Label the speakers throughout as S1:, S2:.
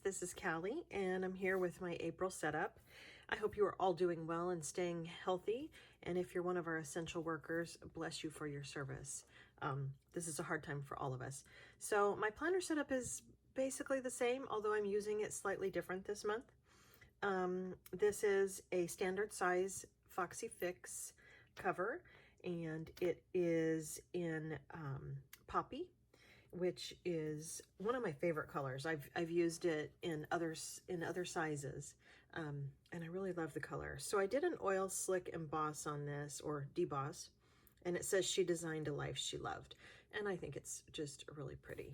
S1: this is Callie and I'm here with my April setup. I hope you are all doing well and staying healthy, and if you're one of our essential workers, bless you for your service. This is a hard time for all of us. So my planner setup is basically the same, although I'm using it slightly different this month. This is a standard size Foxy Fix cover, and it is in Poppy, which is one of my favorite colors. I've used it in other sizes, and I really love the color. So I did an oil slick emboss on this, or deboss, and it says she designed a life she loved, and I think it's just really pretty,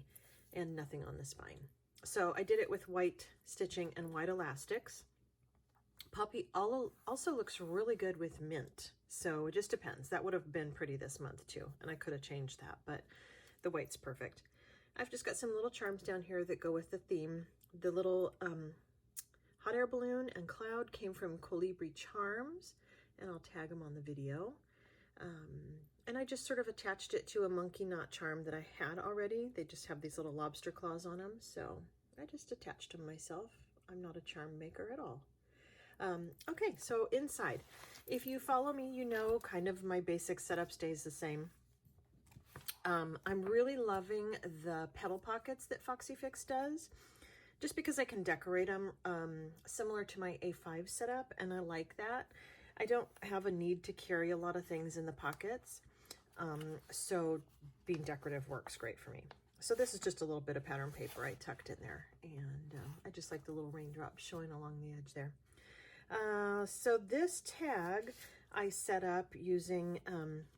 S1: and nothing on the spine. So I did it with white stitching and white elastics. Poppy also looks really good with mint, so it just depends. That would have been pretty this month too, and I could have changed that, but the white's perfect. I've just got some little charms down here that go with the theme. The little hot air balloon and cloud came from Colibri Charms, and I'll tag them on the video. And I just sort of attached it to a monkey knot charm that I had already. They just have these little lobster claws on them, so I just attached them myself. I'm not a charm maker at all. Okay, so inside, if you follow me, you know kind of my basic setup stays the same. I'm really loving the petal pockets that Foxy Fix does, just because I can decorate them similar to my A5 setup, and I like that. I don't have a need to carry a lot of things in the pockets, so being decorative works great for me. So this is just a little bit of pattern paper I tucked in there, and I just like the little raindrops showing along the edge there. So this tag I set up using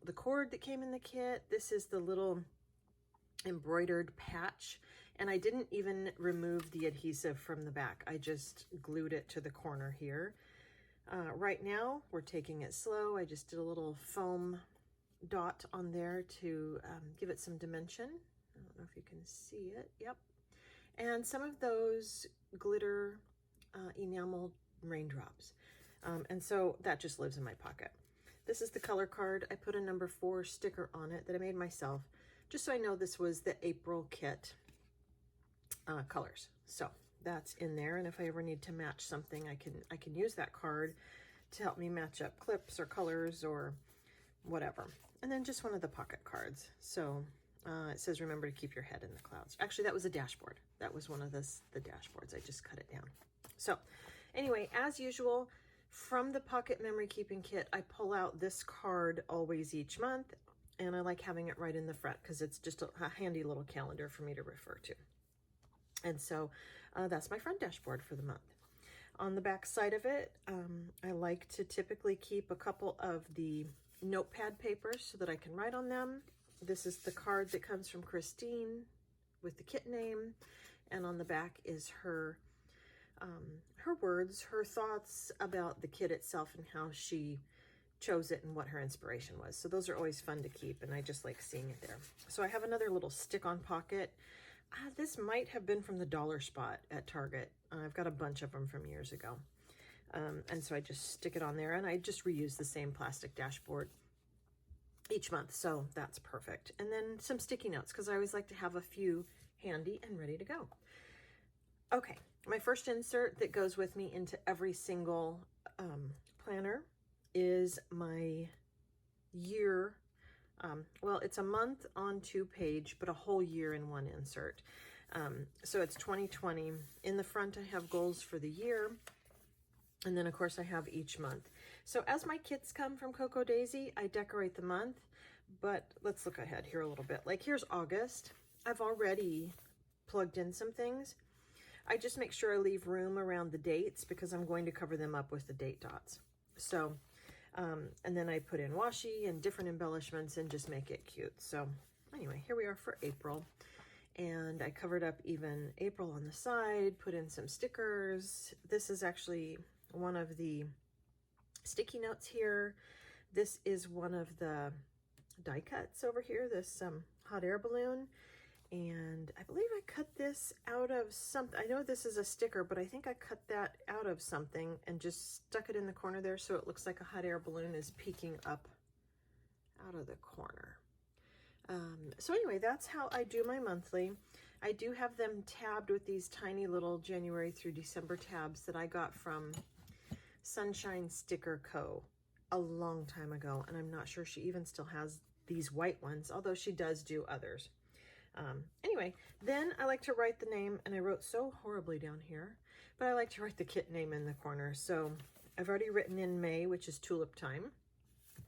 S1: the cord that came in the kit. This is the little embroidered patch, and I didn't even remove the adhesive from the back. I just glued it to the corner here. Right now we're taking it slow. I just did a little foam dot on there to give it some dimension. I don't know if you can see it. Yep. And some of those glitter enamel raindrops. And so that just lives in my pocket. This is the color card. I put a number 4 sticker on it that I made myself, just so I know this was the April kit colors. So that's in there. And if I ever need to match something, I can use that card to help me match up clips or colors or whatever. And then just one of the pocket cards. So it says, remember to keep your head in the clouds. Actually, that was a dashboard. That was one of the dashboards. I just cut it down. So anyway, as usual, from the pocket memory keeping kit, I pull out this card always each month, and I like having it right in the front because it's just a handy little calendar for me to refer to. And so that's my front dashboard for the month. On the back side of it, I like to typically keep a couple of the notepad papers so that I can write on them. This is the card that comes from Christine with the kit name, and on the back is her words, her thoughts about the kit itself and how she chose it and what her inspiration was. So those are always fun to keep, and I just like seeing it there. So I have another little stick-on pocket. This might have been from the dollar spot at Target. I've got a bunch of them from years ago. And so I just stick it on there, and I just reuse the same plastic dashboard each month. So that's perfect. And then some sticky notes, because I always like to have a few handy and ready to go. Okay, my first insert that goes with me into every single planner is my year. Well, it's a month on 2 page, but a whole year in one insert. So it's 2020. In the front, I have goals for the year. And then, of course, I have each month. So as my kits come from Coco Daisy, I decorate the month. But let's look ahead here a little bit. Like, here's August. I've already plugged in some things. I just make sure I leave room around the dates because I'm going to cover them up with the date dots. So, and then I put in washi and different embellishments and just make it cute. So anyway, here we are for April. And I covered up even April on the side, put in some stickers. This is actually one of the sticky notes here. This is one of the die cuts over here, this hot air balloon. And I believe I cut this out of something. I know this is a sticker, but I think I cut that out of something and just stuck it in the corner there so it looks like a hot air balloon is peeking up out of the corner. So anyway, that's how I do my monthly. I do have them tabbed with these tiny little January through December tabs that I got from Sunshine Sticker Co. a long time ago, and I'm not sure she even still has these white ones, although she does do others. Anyway, then I like to write the name, and I wrote so horribly down here, but I like to write the kit name in the corner. So I've already written in May, which is tulip time,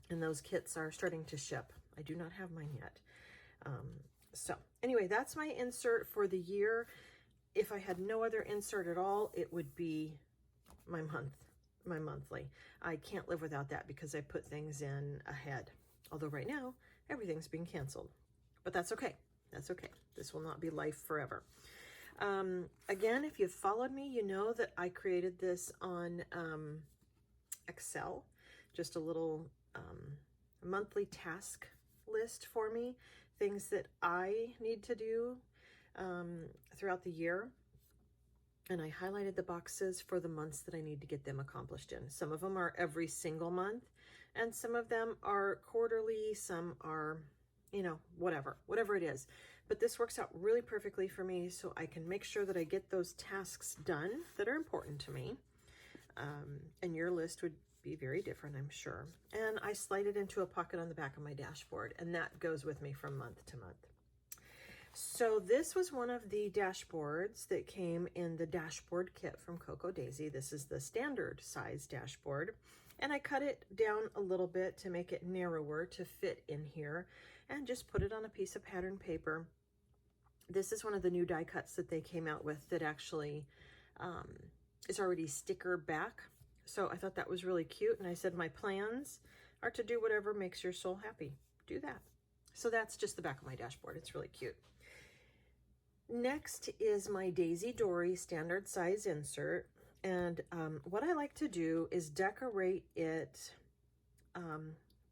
S1: and those kits are starting to ship. I do not have mine yet. So anyway, that's my insert for the year. If I had no other insert at all, it would be my monthly. I can't live without that because I put things in ahead. Although right now, everything's being canceled. But that's okay. That's okay. This will not be life forever. Again, if you've followed me, you know that I created this on Excel, just a little monthly task list for me, things that I need to do throughout the year. And I highlighted the boxes for the months that I need to get them accomplished in. Some of them are every single month, and some of them are quarterly, some are, you know, whatever it is. But this works out really perfectly for me, so I can make sure that I get those tasks done that are important to me. And your list would be very different, I'm sure. And I slide it into a pocket on the back of my dashboard, and that goes with me from month to month. So this was one of the dashboards that came in the dashboard kit from Coco Daisy. This is the standard size dashboard, and I cut it down a little bit to make it narrower to fit in here, and just put it on a piece of pattern paper. This is one of the new die cuts that they came out with that actually is already sticker back. So I thought that was really cute, and I said my plans are to do whatever makes your soul happy. Do that. So that's just the back of my dashboard. It's really cute. Next is my Daisy Dory standard size insert, and what I like to do is decorate it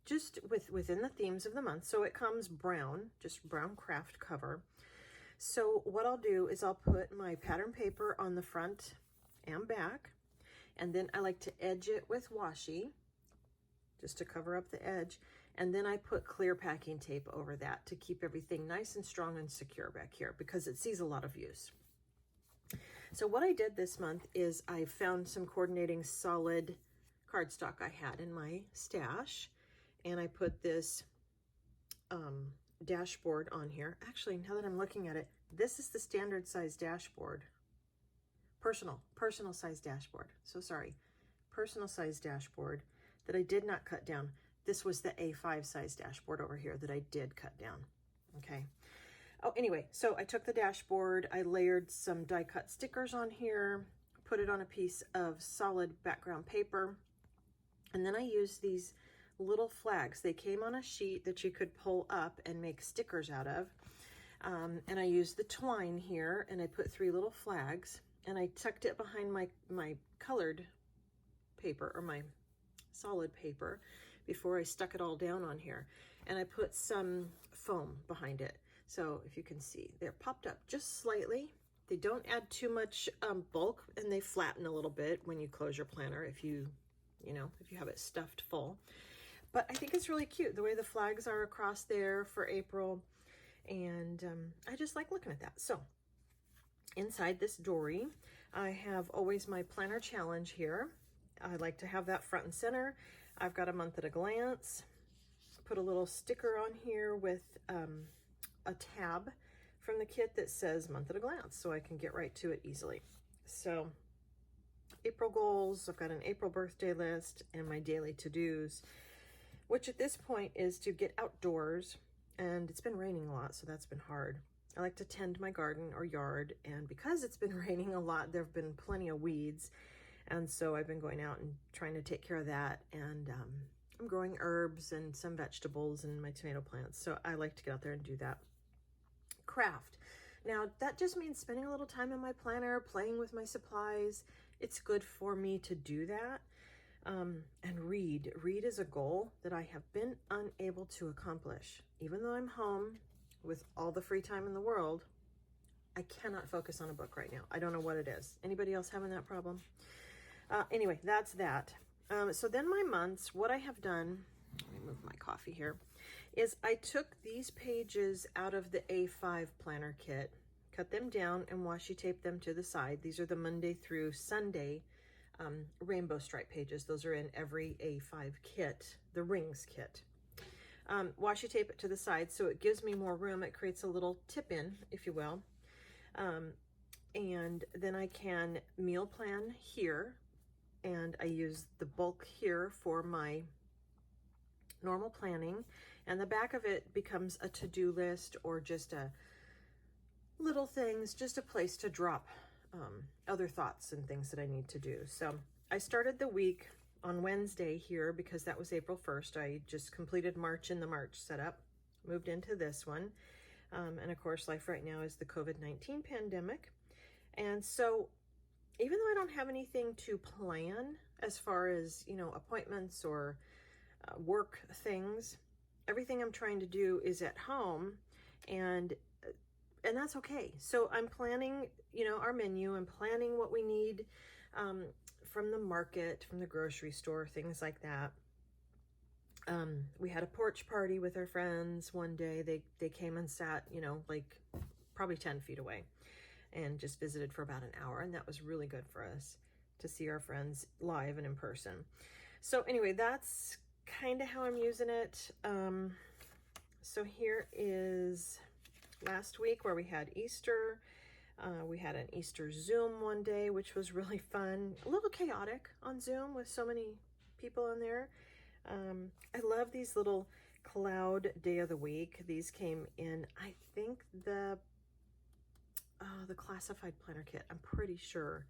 S1: just within the themes of the month. So it comes brown, just brown craft cover. So what I'll do is I'll put my pattern paper on the front and back, and then I like to edge it with washi just to cover up the edge. And then I put clear packing tape over that to keep everything nice and strong and secure back here because it sees a lot of use. So what I did this month is I found some coordinating solid cardstock I had in my stash, and I put this dashboard on here. Actually, now that I'm looking at it, this is the standard size dashboard. Personal size dashboard. So sorry, personal size dashboard that I did not cut down. This was the A5 size dashboard over here that I did cut down. Okay. Oh, anyway, so I took the dashboard, I layered some die cut stickers on here, put it on a piece of solid background paper, and then I used these little flags. They came on a sheet that you could pull up and make stickers out of. And I used the twine here, and I put 3 little flags, and I tucked it behind my colored paper, or my solid paper, before I stuck it all down on here. And I put some foam behind it. So if you can see, they're popped up just slightly. They don't add too much bulk, and they flatten a little bit when you close your planner if you have it stuffed full. But I think it's really cute the way the flags are across there for April, and I just like looking at that. So inside this Dory, I have always my planner challenge here. I like to have that front and center. I've got a month at a glance. Put a little sticker on here with a tab from the kit that says month at a glance, so I can get right to it easily. So April goals, I've got an April birthday list and my daily to-dos, which at this point is to get outdoors, and it's been raining a lot, so that's been hard. I like to tend my garden or yard, and because it's been raining a lot, there have been plenty of weeds. And so I've been going out and trying to take care of that, and I'm growing herbs and some vegetables and my tomato plants. So I like to get out there and do that. Craft. Now that just means spending a little time in my planner, playing with my supplies. It's good for me to do that. And read. Read is a goal that I have been unable to accomplish. Even though I'm home with all the free time in the world, I cannot focus on a book right now. I don't know what it is. Anybody else having that problem? Anyway, that's that. So then my months, what I have done, let me move my coffee here, is I took these pages out of the A5 planner kit cut them down and washi tape them to the side. These are the Monday through Sunday rainbow stripe pages. Those are in every A5 kit, the rings kit. Washi tape it to the side so it gives me more room. It creates a little tip in, if you will. And then I can meal plan here, and I use the bulk here for my normal planning, and the back of it becomes a to-do list or just a little things, just a place to drop other thoughts and things that I need to do. So I started the week on Wednesday here because that was April 1st. I just completed March in the March setup, moved into this one. And of course, life right now is the COVID-19 pandemic. And so even though I don't have anything to plan as far as, you know, appointments or work things, everything I'm trying to do is at home, and that's okay. So I'm planning, you know, our menu. I'm planning what we need from the market, from the grocery store, things like that. We had a porch party with our friends one day. They came and sat, you know, like probably 10 feet away and just visited for about an hour. And that was really good for us to see our friends live and in person. So anyway, that's kind of how I'm using it. So here is last week where we had Easter. We had an Easter Zoom one day, which was really fun. A little chaotic on Zoom with so many people in there. I love these little cloud day of the week. These came in, I think, the classified planner kit, I'm pretty sure.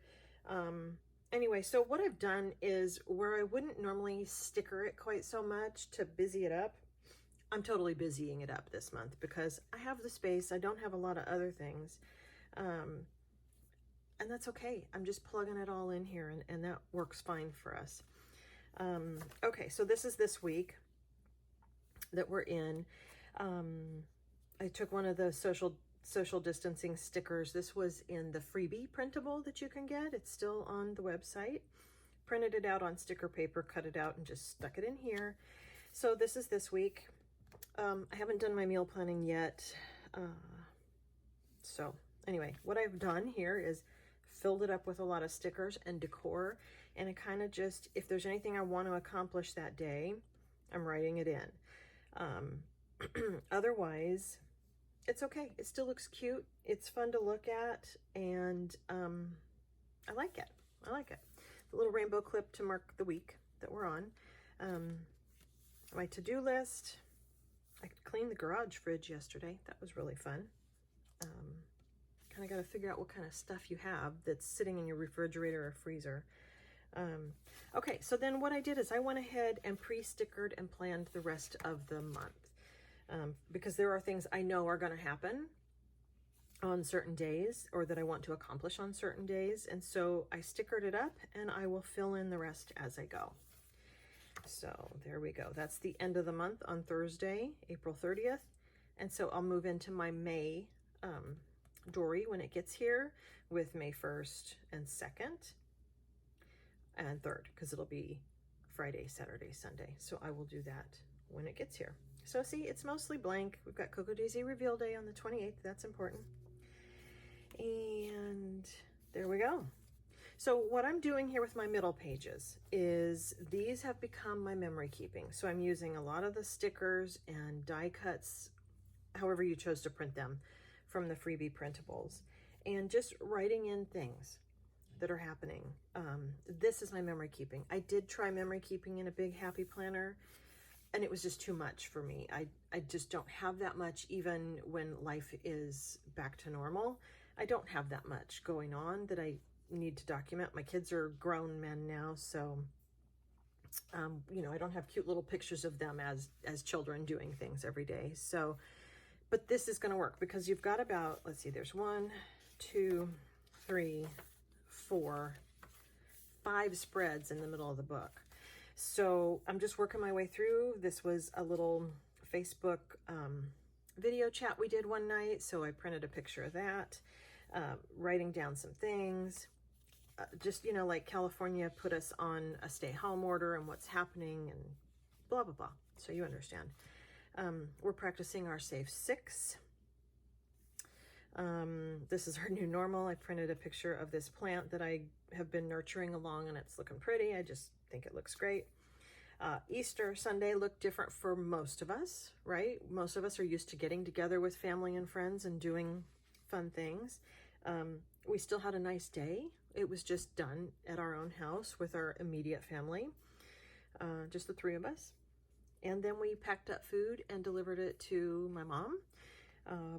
S1: Anyway, so what I've done is where I wouldn't normally sticker it quite so much to busy it up, I'm totally busying it up this month because I have the space. I don't have a lot of other things. And that's okay. I'm just plugging it all in here, and that works fine for us. Okay, so this is this week that we're in. I took one of the social distancing stickers. This was in the freebie printable that you can get. It's still on the website. Printed it out on sticker paper, cut it out, and just stuck it in here. So this is this week. I haven't done my meal planning yet. So anyway, what I've done here is filled it up with a lot of stickers and decor, and it kind of just, if there's anything I want to accomplish that day, I'm writing it in. Otherwise, it's okay. It still looks cute. It's fun to look at, and I like it. I like it. The little rainbow clip to mark the week that we're on. My to-do list. I cleaned the garage fridge yesterday. That was really fun. Kind of got to figure out what kind of stuff you have that's sitting in your refrigerator or freezer. Okay, so then what I did is I went ahead and pre-stickered and planned the rest of the month. Because there are things I know are going to happen on certain days, or that I want to accomplish on certain days. And so I stickered it up, and I will fill in the rest as I go. So there we go. That's the end of the month on Thursday, April 30th. And so I'll move into my May Dory when it gets here with May 1st and 2nd and 3rd, because it'll be Friday, Saturday, Sunday. So I will do that when it gets here. So see, it's mostly blank. We've got Cocoa Daisy Reveal Day on the 28th. That's important. And there we go. So what I'm doing here with my middle pages is these have become my memory keeping. So I'm using a lot of the stickers and die cuts, however you chose to print them, from the freebie printables, and just writing in things that are happening. This is my memory keeping. I did try memory keeping in a big happy planner, and it was just too much for me. I just don't have that much, even when life is back to normal. I don't have that much going on that I need to document. My kids are grown men now, so you know, I don't have cute little pictures of them as children doing things every day. So, but this is going to work because you've got about, let's see, there's 1, 2, 3, 4, 5 spreads in the middle of the book. So I'm just working my way through. This was a little Facebook video chat we did one night, so I printed a picture of that, writing down some things. Just, you know, like California put us on a stay-home order and what's happening and blah, blah, blah. So you understand. We're practicing our Safe 6. This is our new normal. I printed a picture of this plant that I have been nurturing along, and it's looking pretty. I just think it looks great. Easter Sunday looked different for most of us, right? Most of us are used to getting together with family and friends and doing fun things. We still had a nice day. It was just done at our own house with our immediate family, just the three of us. And then we packed up food and delivered it to my mom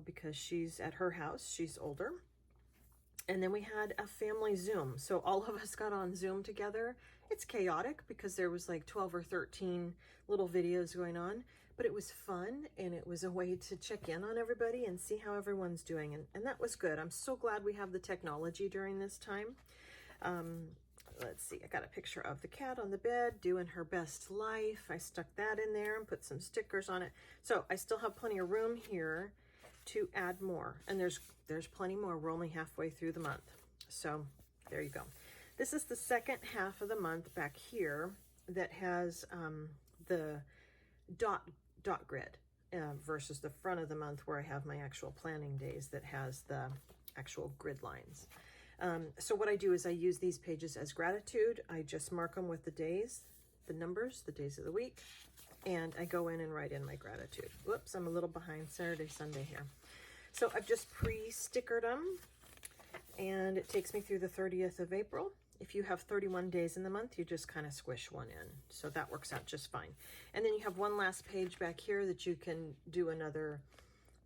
S1: because she's at her house. She's older. And then we had a family Zoom. So all of us got on Zoom together. It's chaotic because there was like 12 or 13 little videos going on, but it was fun, and it was a way to check in on everybody and see how everyone's doing. And that was good. I'm so glad we have the technology during this time. Let's see, I got a picture of the cat on the bed doing her best life. I stuck that in there and put some stickers on it. So I still have plenty of room here to add more. And there's plenty more. We're only halfway through the month. So there you go. This is the second half of the month back here that has the dot grid versus the front of the month where I have my actual planning days that has the actual grid lines. So what I do is I use these pages as gratitude. I just mark them with the days, the numbers, the days of the week, and I go in and write in my gratitude. Whoops, I'm a little behind Saturday, Sunday here. So I've just pre-stickered them, and it takes me through the 30th of April. If you have 31 days in the month, you just kind of squish one in. So that works out just fine. And then you have one last page back here that you can do another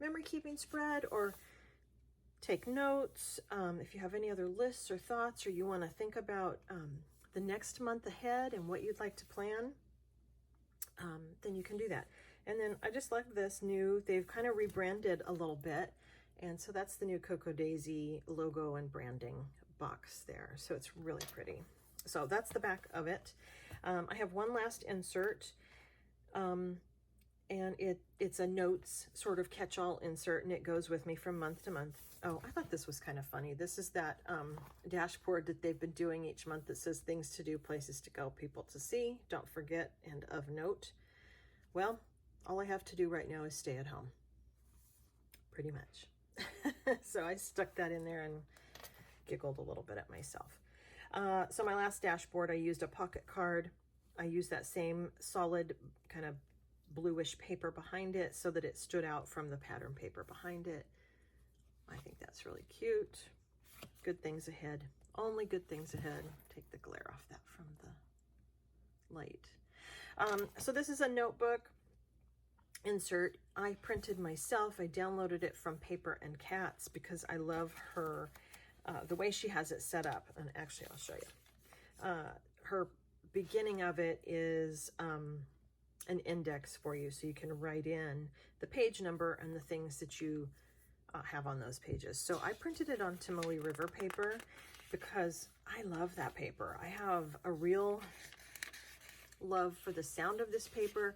S1: memory keeping spread or take notes. If you have any other lists or thoughts, or you want to think about the next month ahead and what you'd like to plan, then you can do that. And then I just like this new, they've kind of rebranded a little bit. And so that's the new Cocoa Daisy logo and branding box there. So it's really pretty. So that's the back of it. I have one last insert. And it's a notes sort of catch-all insert, and it goes with me from month to month. Oh, I thought this was kind of funny. This is that dashboard that they've been doing each month that says things to do, places to go, people to see, don't forget, and of note. Well, all I have to do right now is stay at home, pretty much. So I stuck that in there and giggled a little bit at myself. So my last dashboard, I used a pocket card. I used that same solid kind of bluish paper behind it so that it stood out from the pattern paper behind it. I think that's really cute. Good things ahead. Only good things ahead. Take the glare off that from the light. So this is a notebook insert. I printed myself. I downloaded it from Paper and Cats because I love her, the way she has it set up. And actually, I'll show you. Her beginning of it is an index for you, so you can write in the page number and the things that you have on those pages. So I printed it on Timoli River paper because I love that paper. I have a real love for the sound of this paper,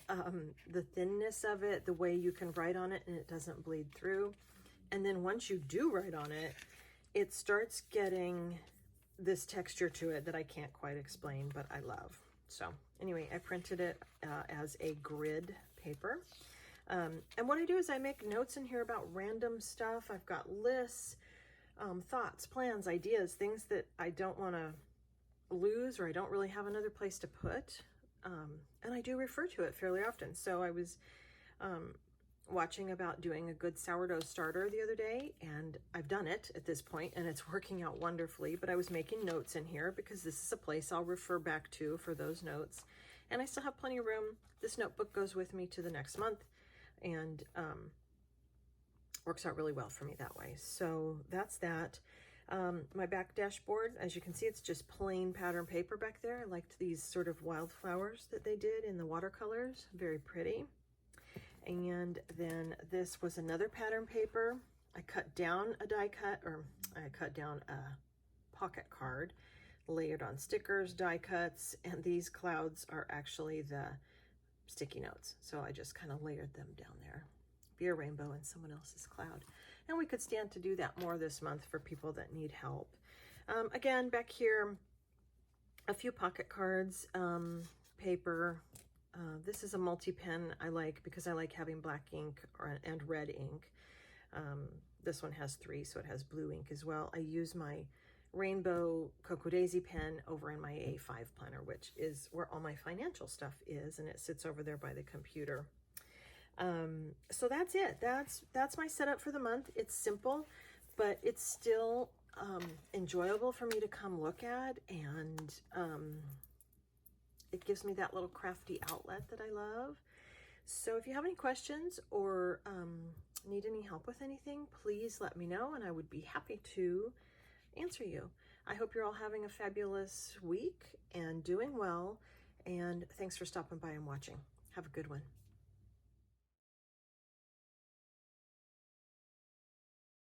S1: the thinness of it, the way you can write on it and it doesn't bleed through. And then once you do write on it, it starts getting this texture to it that I can't quite explain, but I love. So anyway, I printed it as a grid paper. And what I do is I make notes in here about random stuff. I've got lists, thoughts, plans, ideas, things that I don't want to lose or I don't really have another place to put. And I do refer to it fairly often. So I was watching about doing a good sourdough starter the other day, and I've done it at this point and it's working out wonderfully, but I was making notes in here because this is a place I'll refer back to for those notes. And I still have plenty of room. This notebook goes with me to the next month and works out really well for me that way. So that's that. My back dashboard, as you can see, it's just plain pattern paper back there. I liked these sort of wildflowers that they did in the watercolors, very pretty. And then this was another pattern paper. I cut down a die cut, or I cut down a pocket card, layered on stickers, die cuts, and these clouds are actually the sticky notes. So I just kind of layered them down there. Be a rainbow in someone else's cloud. And we could stand to do that more this month for people that need help. Again, back here, a few pocket cards, paper. This is a multi-pen I like because I like having black ink and red ink. This one has 3, so it has blue ink as well. I use my rainbow Cocoa Daisy pen over in my A5 planner, which is where all my financial stuff is, and it sits over there by the computer. So that's it. That's my setup for the month. It's simple, but it's still enjoyable for me to come look at, and it gives me that little crafty outlet that I love. So if you have any questions or need any help with anything, please let me know, and I would be happy to answer you. I hope you're all having a fabulous week and doing well, and thanks for stopping by and watching. Have a good one.